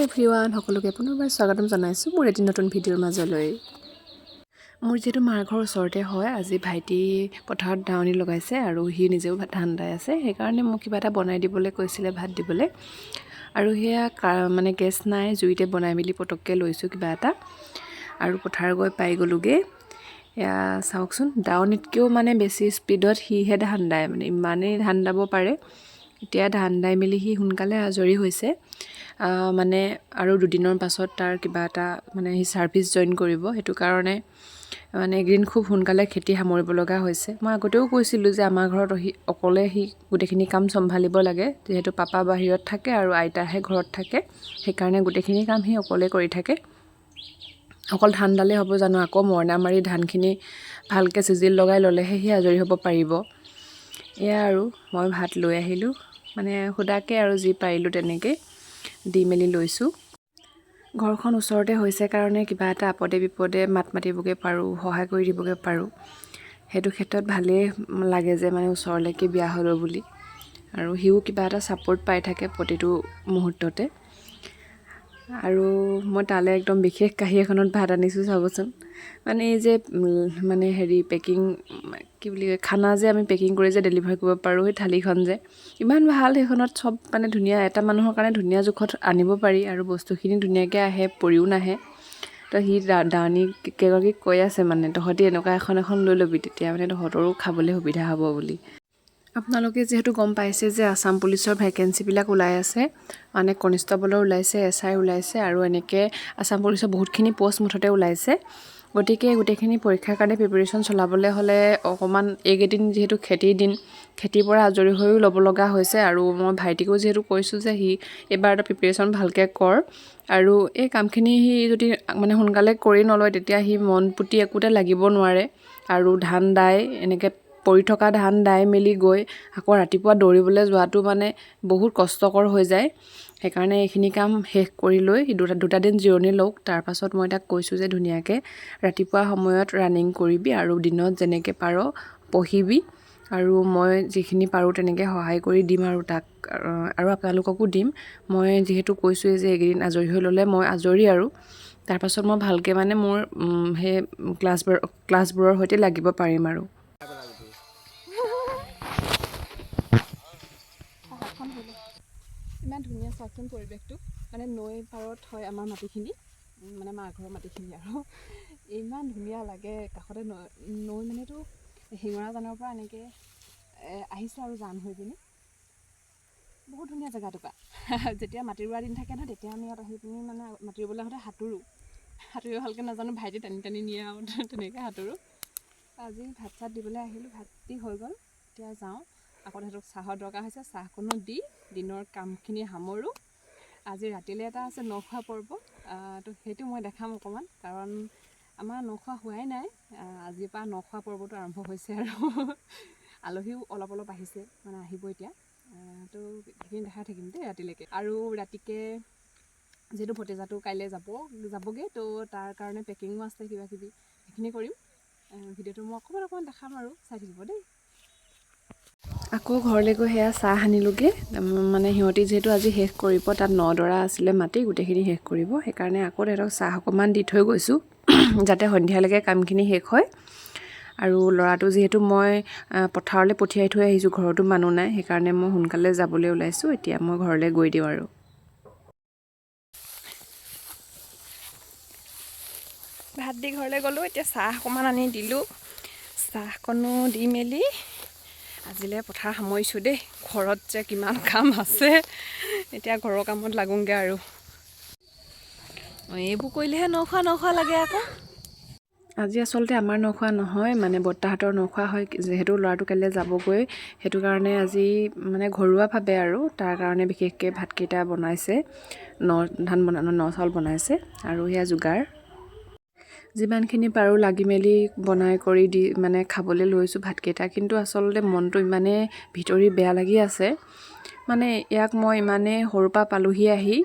Everyone সকলোকে পুনৰবাৰ স্বাগতম জনাইছোঁ মোৰ এটি নতুন ভিডিঅ'ৰ মাজলৈ। মোৰ যিহেতু মাৰ ঘৰ ওচৰতে হয়, আজি ভাইটি পথাৰত দাৱনি লগাইছে আৰু সি নিজেও ধান দাই আছে, সেইকাৰণে মোক কিবা এটা বনাই দিবলৈ কৈছিলে, ভাত দিবলৈ। আৰু সেয়া মানে গেছ নাই, জুইতে বনাই মেলি পটককৈ লৈছোঁ কিবা এটা আৰু পথাৰ গৈ পাই গ'লোগৈ। এয়া চাওকচোন, দাৱনিতকৈও মানে বেছি স্পীডত সিহে ধান দায়, মানে ইমানেই ধান দাব পাৰে। এতিয়া ধান দাই মেলি সি সোনকালে আজৰি হৈছে, মানে আৰু দুদিনৰ পাছত তাৰ কিবা এটা মানে সি ছাৰ্ভিচ জইন কৰিব, সেইটো কাৰণে মানে এইকেইদিন খুব সোনকালে খেতি সামৰিব লগা হৈছে। মই আগতেও কৈছিলোঁ যে আমাৰ ঘৰত অকলে সি গোটেইখিনি কাম চম্ভালিব লাগে, যিহেতু পাপা বাহিৰত থাকে আৰু আইতাহে ঘৰত থাকে, সেইকাৰণে গোটেইখিনি কাম সি অকলে কৰি থাকে। অকল ধান দালেই হ'ব জানো, আকৌ মৰণা মাৰি ধানখিনি ভালকৈ চিজিল লগাই ল'লেহে সি আজৰি হ'ব পাৰিব। এয়া আৰু মই ভাত লৈ আহিলোঁ, মানে সুদাকৈ আৰু যি পাৰিলোঁ তেনেকৈ দি মেলি লৈছোঁ। ঘৰখন ওচৰতে হৈছে কাৰণে কিবা এটা আপদে বিপদে মাত মাতিবগৈ পাৰোঁ, সহায় কৰি দিবগৈ পাৰোঁ। সেইটো ক্ষেত্ৰত ভালেই লাগে যে মানে ওচৰলৈকে বিয়া হ'লোঁ বুলি, আৰু সিও কিবা এটা ছাপোৰ্ট পাই থাকে প্ৰতিটো মুহূৰ্ততে। আৰু মই তালৈ একদম বিশেষ কাঁহী এখনত ভাত আনিছোঁ, চাবচোন। মানে এই যে মানে পেকিং কি বুলি কয়, খানা যে আমি পেকিং কৰি যে ডেলিভাৰ কৰিব পাৰোঁ, সেই থালিখন যে ইমান ভাল, সেইখনত চব মানে ধুনীয়া, এটা মানুহৰ কাৰণে ধুনীয়া জোখত আনিব পাৰি আৰু বস্তুখিনি ধুনীয়াকৈ আহে, পৰিও নাহে। তো সি দাৱনী কেইগৰাকীক কৈ আছে মানে, তহঁতি এনেকুৱা এখন লৈ ল'বি, তেতিয়া মানে তহঁতৰো খাবলৈ সুবিধা হ'ব বুলি। আপোনালোকে যিহেতু গম পাইছে যে আছাম পুলিচৰ ভেকেঞ্চিবিলাক ওলাই আছে, মানে কনিষ্টেবলৰ ওলাইছে, SI ওলাইছে, আৰু এনেকৈ আছাম পুলিচৰ বহুতখিনি পষ্ট মুঠতে ওলাইছে। গতিকে গোটেইখিনি পৰীক্ষাৰ কাৰণে প্ৰিপেৰেশ্যন চলাবলৈ হ'লে অকণমান এইকেইদিন যিহেতু খেতিৰ দিন, খেতিৰ পৰা আজৰি হৈও ল'ব লগা হৈছে। আৰু মই ভাইটিকো যিহেতু কৈছোঁ যে সি এইবাৰ এটা প্ৰিপেৰেশ্যন ভালকৈ কৰ, আৰু এই কামখিনি সি যদি মানে সোনকালে কৰি নলয়, তেতিয়া সি মন পুতি একোতে লাগিব নোৱাৰে। আৰু ধান দাই এনেকৈ পৰি থকা ধান দাই মেলি গৈ আকৌ ৰাতিপুৱা দৌৰিবলৈ যোৱাটো মানে বহুত কষ্টকৰ হৈ যায়। সেইকাৰণে এইখিনি কাম শেষ কৰি লৈ দুটা দিন জিৰণি লওক। তাৰপাছত মই তাক কৈছোঁ যে ধুনীয়াকৈ ৰাতিপুৱা সময়ত ৰানিং কৰিবি আৰু দিনত যেনেকৈ পাৰ পঢ়িবি, আৰু মই যিখিনি পাৰোঁ তেনেকৈ সহায় কৰি দিম আৰু তাক, আৰু আপোনালোককো দিম। মই যিহেতু কৈছোঁৱেই যে এইকেইদিন আজৰি হৈ ল'লে মই আজৰি, আৰু তাৰপাছত মই ভালকৈ মানে মোৰ সেই ক্লাছবোৰৰ সৈতে লাগিব পাৰিম আৰু। ইমান ধুনীয়া চাওকচোন পৰিৱেশটো, মানে নৈ পাৰত হয় আমাৰ মাটিখিনি, মানে মাৰ ঘৰৰ মাটিখিনি, আৰু ইমান ধুনীয়া লাগে। কাষতে নৈ মানেতো শিঙৰা জানৰ পৰা এনেকৈ আহিছে আৰু জান হৈ পিনি বহুত ধুনীয়া জেগাটুকা। যেতিয়া মাটি ৰোৱা দিন থাকে নহয়, তেতিয়া আমি ইয়াত আহি পিনি মানে মাটি ৰুবলৈ আহোঁতে সাঁতুৰিব ভালকৈ নাজানো, ভাইটি টানি নিয়ে আৰু তেনেকৈ সাঁতোৰোঁ। আজি ভাত চাত দিবলৈ আহিলোঁ, ভাত দি হৈ গ'ল, এতিয়া যাওঁ। আকৌ সিহঁতক চাহৰ দৰকাৰ হৈছে, চাহকণো দি দিনৰ কামখিনি সামৰোঁ। আজি ৰাতিলৈ এটা আছে নখোৱা পৰ্ব, তো সেইটো মই দেখাম অকণমান, কাৰণ আমাৰ নখোৱা হোৱাই নাই। আজিৰ পৰা নখোৱা পৰ্বটো আৰম্ভ হৈছে, আৰু আলহীও অলপ আহিছে, মানে আহিব এতিয়া। তো সেইখিনি দেখাই থাকিম দেই ৰাতিলৈকে। আৰু ৰাতিকৈ যিহেতু ভতিজাটো কাইলৈ যাবগৈ, তো তাৰ কাৰণে পেকিঙো আছে, কিবা কিবি সেইখিনি কৰিম। ভিডিঅ'টো মই অকণমান দেখাম আৰু চাই থাকিব দেই। আকৌ ঘৰলৈ গৈ সেয়া চাহ আনিলোগৈ, মানে সিহঁতি যিহেতু আজি শেষ কৰিব, তাত 9 ডৰা আছিলে মাটি, গোটেইখিনি শেষ কৰিব, সেইকাৰণে আকৌ সিহঁতক চাহ অকণমান দি থৈ গৈছোঁ, যাতে সন্ধিয়ালৈকে কামখিনি শেষ হয়। আৰু ল'ৰাটো যিহেতু মই পথাৰলৈ পঠিয়াই থৈ আহিছোঁ, ঘৰতো মানুহ নাই, সেইকাৰণে মই সোনকালে যাবলৈ ওলাইছোঁ। এতিয়া মই ঘৰলৈ গৈ দিওঁ আৰু। ভাত দি ঘৰলৈ গ'লোঁ, এতিয়া চাহ অকণমান আনি দিলোঁ, চাহকণো দি মেলি আজিলৈ পথাৰ সামৰিছোঁ দেই। ঘৰত যে কিমান কাম আছে, এতিয়া ঘৰৰ কামত লাগোংগৈ আৰু। এইবোৰ কৰিলেহে নখোৱা লাগে আকৌ। আজি আচলতে আমাৰ নখোৱা নহয়, মানে বৰ্তাহঁতৰ নখোৱা হয়, যিহেতু ল'ৰাটো কাইলৈ যাবগৈ, সেইটো কাৰণে আজি মানে ঘৰুৱাভাৱে আৰু তাৰ কাৰণে বিশেষকৈ ভাতকেইটা বনাইছে, ন চাউল বনাইছে, আৰু সেয়া যোগাৰ যিমানখিনি পাৰোঁ লাগি মেলি বনাই কৰি দি মানে খাবলৈ লৈছোঁ ভাতকেইটা। কিন্তু আচলতে মনটো ইমানেই ভিতৰি বেয়া লাগি আছে, মানে ইয়াক মই ইমানেই সৰুৰ পৰা পালোহি আহি,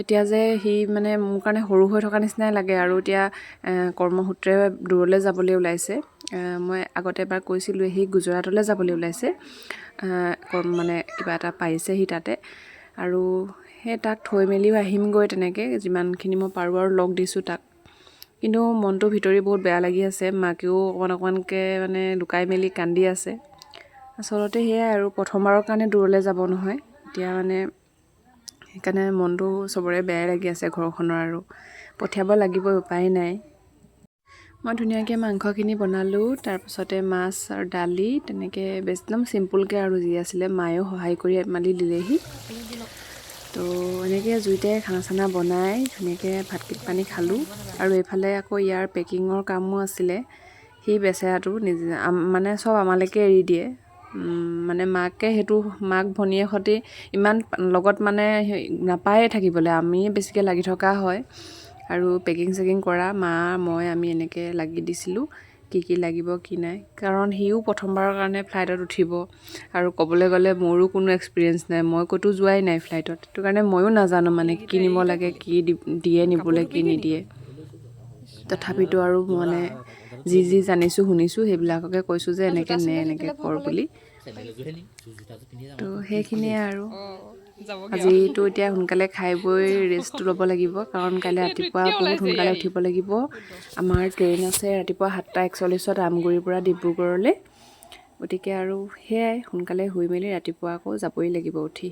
এতিয়া যে সি মানে মোৰ কাৰণে সৰু হৈ থকা নিচিনাই লাগে। আৰু এতিয়া কৰ্মসূত্ৰে দূৰলৈ যাবলৈ ওলাইছে। মই আগতে এবাৰ কৈছিলোঁ, সি গুজৰাটলৈ যাবলৈ ওলাইছে, মানে কিবা এটা পাইছে সি তাতে। আৰু সেই তাক থৈ মেলিও আহিমগৈ তেনেকৈ যিমানখিনি মই পাৰোঁ আৰু লগ দিছোঁ তাক। কিন্তু মনটো ভিতৰি বহুত বেয়া লাগি আছে, মাকেও অকণমানকৈ মানে লুকাই মেলি কান্দি আছে। আচলতে সেয়াই আৰু প্ৰথমবাৰৰ কাৰণে দূৰলৈ যাব নহয়, এতিয়া মানে সেইকাৰণে মনটো চবৰে বেয়াই লাগি আছে ঘৰখনৰ, আৰু পঠিয়াব লাগিবই, উপায় নাই। মই ধুনীয়াকৈ মাংসখিনি বনালোঁ, তাৰপিছতে মাছ আৰু দালি তেনেকৈ একদম চিম্পুলকৈ আৰু যি আছিলে মায়েও সহায় কৰি মেলি দিলেহি। তো এনেকৈ জুইতে খানা চানা বনাই ধুনীয়াকৈ ভাত পানী খালোঁ। আৰু এইফালে আকৌ ইয়াৰ পেকিঙৰ কামো আছিলে, সি বেচেৰাটো নিজে মানে চব আমালৈকে এৰি দিয়ে। মানে মাকে সেইটো মাক ভনীয়ে সৈতে ইমান লগত মানে নাপায়ে থাকিবলৈ, আমি বেছিকৈ লাগি থকা হয়। আৰু পেকিং চেকিং কৰা মা মই আমি এনেকৈ লাগি দিছিলোঁ, কি লাগিব কি নাই, কাৰণ সিও প্ৰথমবাৰৰ কাৰণে ফ্লাইটত উঠিব। আৰু ক'বলৈ গ'লে মোৰো কোনো এক্সপিৰিয়েঞ্চ নাই, মই ক'তো যোৱাই নাই ফ্লাইটত, সেইটো কাৰণে ময়ো নাজানো মানে কি নিব লাগে, কি দিয়ে নিবলৈ, কি নিদিয়ে। তথাপিতো আৰু মানে যি জানিছোঁ শুনিছোঁ সেইবিলাককে কৈছোঁ যে এনেকৈ নে এনেকৈ কৰ বুলি। তো সেইখিনিয়ে আৰু আজিতো এতিয়া সোনকালে খাই বৈ ৰেষ্টটো ল'ব লাগিব, কাৰণ কাইলৈ ৰাতিপুৱা বহুত সোনকালে উঠিব লাগিব। আমাৰ ট্ৰেইন আছে ৰাতিপুৱা 7:41 আমগুৰিৰ পৰা ডিব্ৰুগড়লৈ, গতিকে আৰু সেয়াই সোনকালে শুই মেলি ৰাতিপুৱা আকৌ যাবই লাগিব উঠি।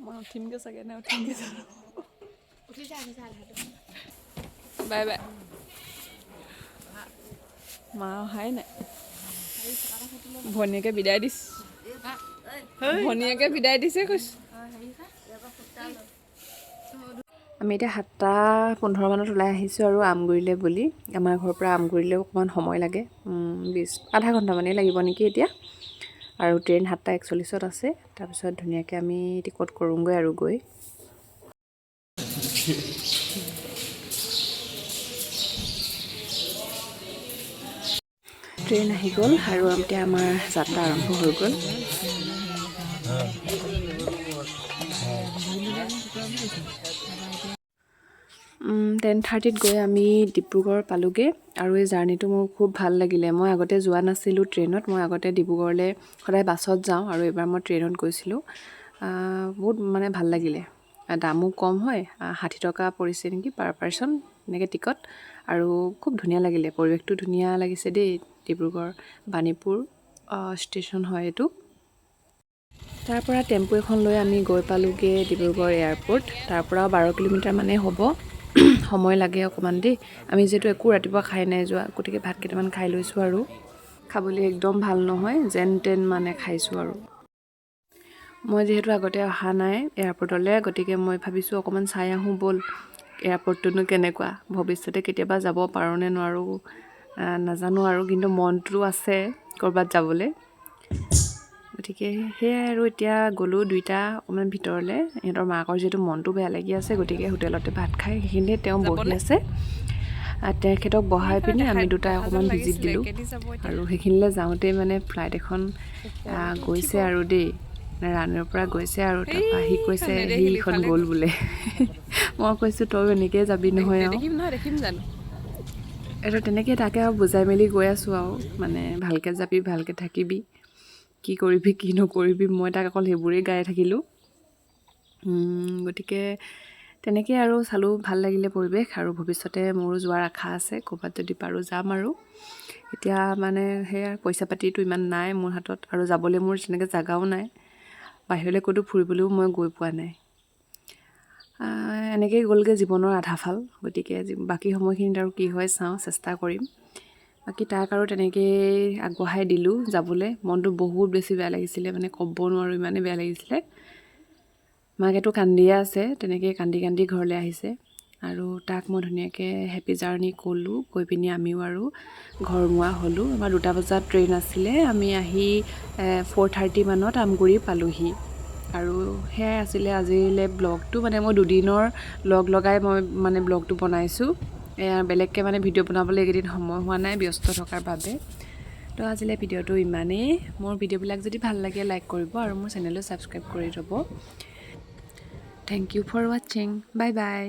মই উঠিমগৈ চাগে, নে উঠিমগৈ বাই বাই। মা অহাই নাই, ভনীয়েকে বিদায় দিছে, ভনীয়েকে বিদায় দিছে কৈছোঁ। আমি এতিয়া 7:15 মানত ওলাই আহিছোঁ আৰু আমগুৰিলৈ বুলি। আমাৰ ঘৰৰ পৰা আমগুৰিলৈ অকণমান সময় লাগে, আধা ঘণ্টামানেই লাগিব নেকি এতিয়া। আৰু ট্ৰেইন 7:41 আছে, তাৰপিছত ধুনীয়াকৈ আমি টিকট কৰোঁগৈ আৰু গৈ। ট্ৰেইন আহি গ'ল আৰু এতিয়া আমাৰ যাত্ৰা আৰম্ভ হৈ গ'ল। 10:30 গৈ আমি ডিব্ৰুগড় পালোঁগৈ। আৰু এই জাৰ্ণিটো মোৰ খুব ভাল লাগিলে, মই আগতে যোৱা নাছিলোঁ ট্ৰেইনত, মই আগতে ডিব্ৰুগড়লৈ সদায় বাছত যাওঁ, আৰু এইবাৰ মই ট্ৰেইনত গৈছিলোঁ। বহুত মানে ভাল লাগিলে, দামো কম হয়, 60 টকা পৰিছে নেকি পাৰ পাৰ্চন এনেকৈ টিকট। আৰু খুব ধুনীয়া লাগিলে, পৰিৱেশটো ধুনীয়া লাগিছে দেই। ডিব্ৰুগড় বাণীপুৰ ষ্টেচন হয় এইটো। তাৰ পৰা টেম্পু এখন লৈ আমি গৈ পালোঁগৈ ডিব্ৰুগড় এয়াৰপৰ্ট। তাৰ পৰা 12 কিলোমিটাৰ মানে হ'ব, সময় লাগে অকণমান দেই। আমি যিহেতু একো ৰাতিপুৱা খাই নাই যোৱা, গতিকে ভাত কেইটামান খাই লৈছোঁ, আৰু খাবলৈ একদম ভাল নহয়, যেন তেন মানে খাইছোঁ। আৰু মই যিহেতু আগতে অহা নাই এয়াৰপৰ্টলৈ, গতিকে মই ভাবিছোঁ অকণমান চাই আহোঁ ব'ল, এয়াৰপৰ্টটোনো কেনেকুৱা, ভৱিষ্যতে কেতিয়াবা যাব পাৰোঁ নে নোৱাৰোঁ নাজানো, আৰু কিন্তু মনটো আছে ক'ৰবাত যাবলৈ। গতিকে সেয়াই আৰু এতিয়া গ'লোঁ দুইটা অকণমান ভিতৰলৈ, সিহঁতৰ মাকৰ যিহেতু মনটো বেয়া লাগি আছে, গতিকে হোটেলতে ভাত খাই সেইখিনিতে তেওঁ বহি আছে। তেখেতক বহাই পিনি আমি দুটাই অকণমান ভিজিট দিলোঁ। আৰু সেইখিনিলৈ যাওঁতেই মানে ফ্লাইট এখন গৈছে আৰু দেই, ৰাণীৰ পৰা গৈছে, আৰু তাৰপৰা সি কৈছে সেইখন গ'ল বোলে। মই কৈছোঁ তই এনেকৈ যাবি নহয়, আৰু এইটো তেনেকৈ তাকে আৰু বুজাই মেলি গৈ আছোঁ, আৰু মানে ভালকৈ যাবি, ভালকৈ থাকিবি, কি কৰিবি কি নকৰিবি, মই তাক অকল সেইবোৰেই গাই থাকিলোঁ। গতিকে তেনেকৈ আৰু চালোঁ, ভাল লাগিলে পৰিৱেশ। আৰু ভৱিষ্যতে মোৰো যোৱাৰ আশা আছে, ক'ৰবাত যদি পাৰোঁ যাম। আৰু এতিয়া মানে সেয়া পইচা পাতিটো ইমান নাই মোৰ হাতত, আৰু যাবলৈ মোৰ তেনেকৈ জেগাও নাই, বাহিৰলৈ ক'তো ফুৰিবলৈও মই গৈ পোৱা নাই। এনেকৈয়ে গ'লগৈ জীৱনৰ আধা ফাল, গতিকে বাকী সময়খিনিত আৰু কি হয় চাওঁ, চেষ্টা কৰিম। বাকী তাক আৰু তেনেকৈয়ে আগবঢ়াই দিলোঁ যাবলৈ। মনটো বহুত বেছি বেয়া লাগিছিলে, মানে ক'ব নোৱাৰোঁ ইমানেই বেয়া লাগিছিলে। মাকেতো কান্দিয়ে আছে, তেনেকৈ কান্দি কান্দি ঘৰলৈ আহিছে। আৰু তাক মই ধুনীয়াকৈ হেপী জাৰ্ণি ক'লোঁ, কৈ পিনি আমিও আৰু ঘৰমুৱা হ'লোঁ। আমাৰ 2টা বজাত ট্ৰেইন আছিলে, আমি আহি 4:30 মানত আমগুৰি পালোঁহি। আৰু সেয়াই আছিলে আজিলৈ ব্লগটো, মানে মই 2 দিনৰ লগ লগাই মই মানে ব্লগটো বনাইছোঁ। বেলেগকৈ মানে ভিডিঅ' বনাবলৈ এইকেইদিন সময় হোৱা নাই, ব্যস্ত থকাৰ বাবে। তো আজিলৈ ভিডিঅ'টো ইমানেই। মোৰ ভিডিঅ'বিলাক যদি ভাল লাগে লাইক কৰিব, আৰু মোৰ চেনেলটো ছাবস্ক্ৰাইব কৰি থ'ব। থেংক ইউ ফৰ ৱাচিং, বাই বাই।